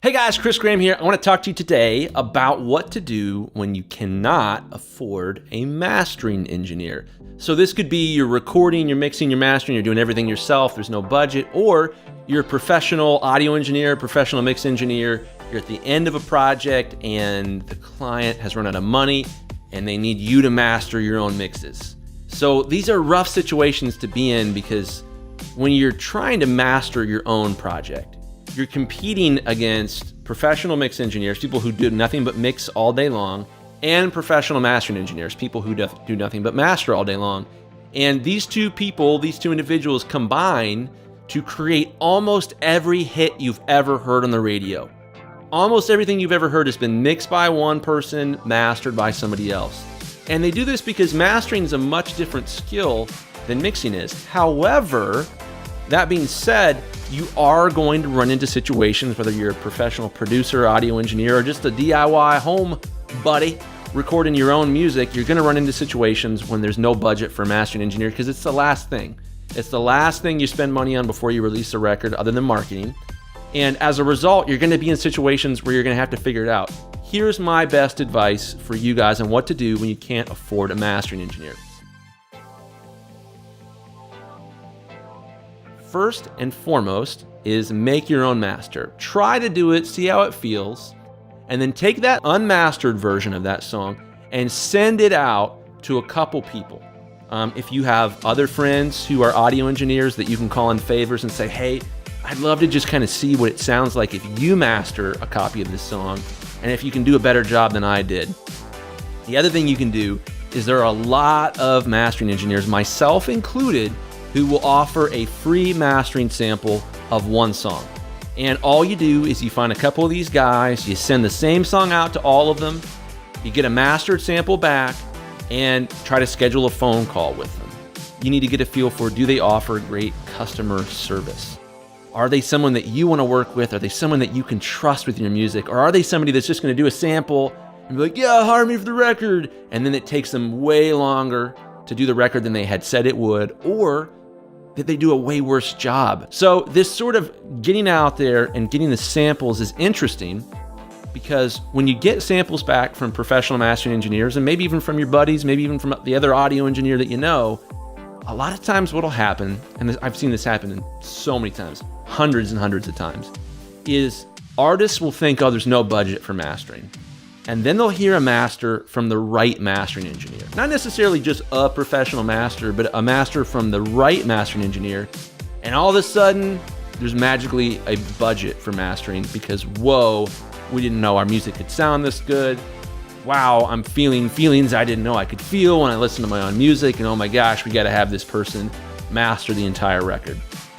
Hey guys, Chris Graham here. I want to talk to you today about what to do when you cannot afford a mastering engineer. So this could be you're recording, you're mixing, you're mastering, you're doing everything yourself, there's no budget, or you're a professional audio engineer, professional mix engineer, you're at the end of a project and the client has run out of money and they need you to master your own mixes. So these are rough situations to be in because when you're trying to master your own project, you're competing against professional mix engineers, people who do nothing but mix all day long, and professional mastering engineers, people who do nothing but master all day long. And these two people, these two individuals combine to create almost every hit you've ever heard on the radio. Almost everything you've ever heard has been mixed by one person, mastered by somebody else. And they do this because mastering is a much different skill than mixing is. However, that being said, you are going to run into situations, whether you're a professional producer, audio engineer, or just a DIY home buddy recording your own music, you're going to run into situations when there's no budget for a mastering engineer because it's the last thing. It's the last thing you spend money on before you release a record other than marketing. And as a result, you're going to be in situations where you're going to have to figure it out. Here's my best advice for you guys on what to do when you can't afford a mastering engineer. First and foremost is make your own master. Try to do it, see how it feels, and then take that unmastered version of that song and send it out to a couple people. If you have other friends who are audio engineers that you can call in favors and say, hey, I'd love to just kind of see what it sounds like if you master a copy of this song and if you can do a better job than I did. The other thing you can do is there are a lot of mastering engineers, myself included, who will offer a free mastering sample of one song. And all you do is you find a couple of these guys, you send the same song out to all of them, you get a mastered sample back, and try to schedule a phone call with them. You need to get a feel for, do they offer great customer service? Are they someone that you want to work with? Are they someone that you can trust with your music? Or are they somebody that's just going to do a sample and be like, yeah, hire me for the record, and then it takes them way longer to do the record than they had said it would, or that they do a way worse job. So this sort of getting out there and getting the samples is interesting because when you get samples back from professional mastering engineers, and maybe even from your buddies, maybe even from the other audio engineer that you know, a lot of times what'll happen, and I've seen this happen so many times, hundreds and hundreds of times, is artists will think, oh, there's no budget for mastering. And then they'll hear a master from the right mastering engineer. Not necessarily just a professional master, but a master from the right mastering engineer. And all of a sudden, there's magically a budget for mastering because, whoa, we didn't know our music could sound this good. Wow, I'm feeling feelings I didn't know I could feel when I listened to my own music. And oh my gosh, we gotta have this person master the entire record.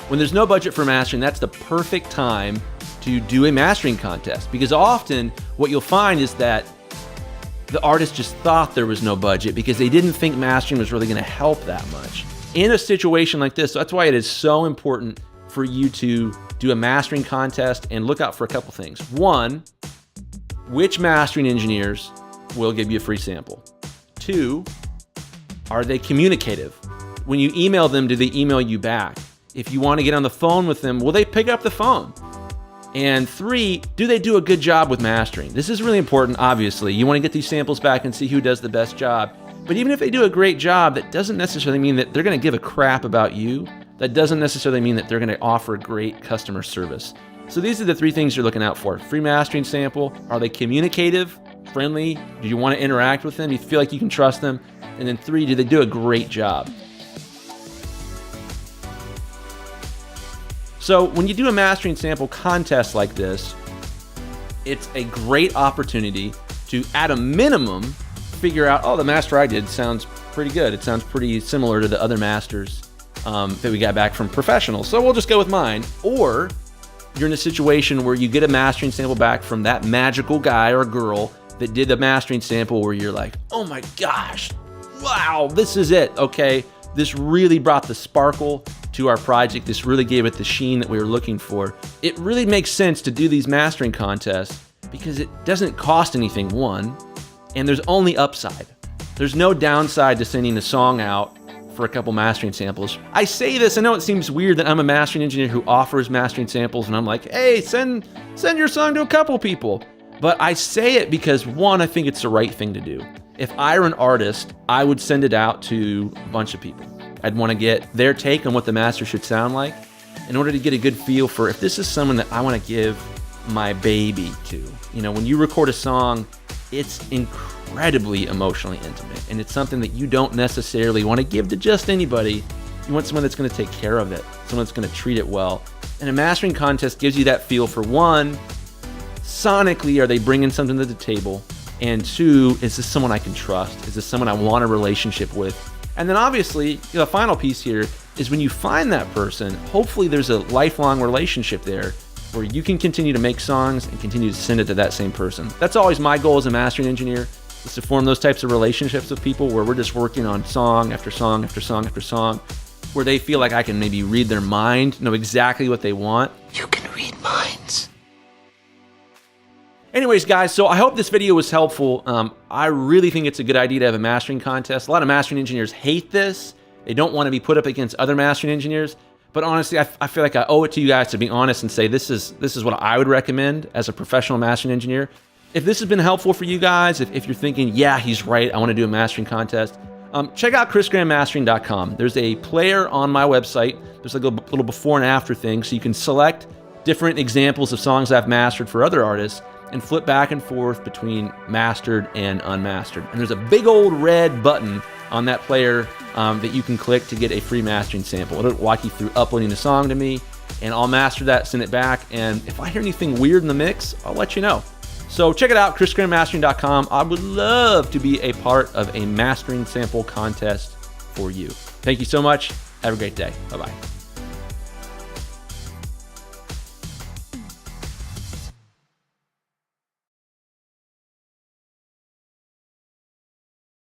When there's no budget for mastering, that's the perfect time to do a mastering contest, because often what you'll find is that the artist just thought there was no budget because they didn't think mastering was really going to help that much. In a situation like this, that's why it is so important for you to do a mastering contest and look out for a couple things. One, which mastering engineers will give you a free sample? Two, are they communicative? When you email them, do they email you back? If you want to get on the phone with them, will they pick up the phone? And three, do they do a good job with mastering? This is really important, obviously. You want to get these samples back and see who does the best job. But even if they do a great job, that doesn't necessarily mean that they're going to give a crap about you. That doesn't necessarily mean that they're going to offer great customer service. So these are the three things you're looking out for. Free mastering sample. Are they communicative, friendly? Do you want to interact with them? Do you feel like you can trust them? And then three, do they do a great job? So when you do a mastering sample contest like this, it's a great opportunity to, at a minimum, figure out, oh, the master I did sounds pretty good. It sounds pretty similar to the other masters that we got back from professionals. So we'll just go with mine. Or you're in a situation where you get a mastering sample back from that magical guy or girl that did the mastering sample where you're like, oh my gosh, wow, this is it. Okay, this really brought the sparkle to our project. This really gave it the sheen that we were looking for. It really makes sense to do these mastering contests because it doesn't cost anything, one, and there's only upside. There's no downside to sending a song out for a couple mastering samples. I say this, I know it seems weird that I'm a mastering engineer who offers mastering samples and I'm like, hey, send your song to a couple people. But I say it because, one, I think it's the right thing to do. If I were an artist, I would send it out to a bunch of people. I'd want to get their take on what the master should sound like in order to get a good feel for if this is someone that I want to give my baby to. You know, when you record a song, it's incredibly emotionally intimate, and it's something that you don't necessarily want to give to just anybody. You want someone that's going to take care of it, someone that's going to treat it well. And a mastering contest gives you that feel for, one, sonically, are they bringing something to the table? And two, is this someone I can trust? Is this someone I want a relationship with? And then obviously, the final piece here is when you find that person, hopefully there's a lifelong relationship there where you can continue to make songs and continue to send it to that same person. That's always my goal as a mastering engineer, is to form those types of relationships with people where we're just working on song after song after song after song, where they feel like I can maybe read their mind, know exactly what they want. You can read minds. Anyways, guys, so I hope this video was helpful. I really think it's a good idea to have a mastering contest. A lot of mastering engineers hate this. They don't want to be put up against other mastering engineers. But honestly, I feel like I owe it to you guys to be honest and say this is what I would recommend as a professional mastering engineer. If this has been helpful for you guys, if you're thinking, yeah, he's right, I want to do a mastering contest, check out chrisgrahammastering.com. There's a player on my website. There's like a little before and after thing, so you can select different examples of songs I've mastered for other artists and flip back and forth between mastered and unmastered. And there's a big old red button on that player that you can click to get a free mastering sample. It'll walk you through uploading the song to me, and I'll master that, send it back, and if I hear anything weird in the mix, I'll let you know. So check it out, chrisgrahammastering.com. I would love to be a part of a mastering sample contest for you. Thank you so much. Have a great day. Bye-bye.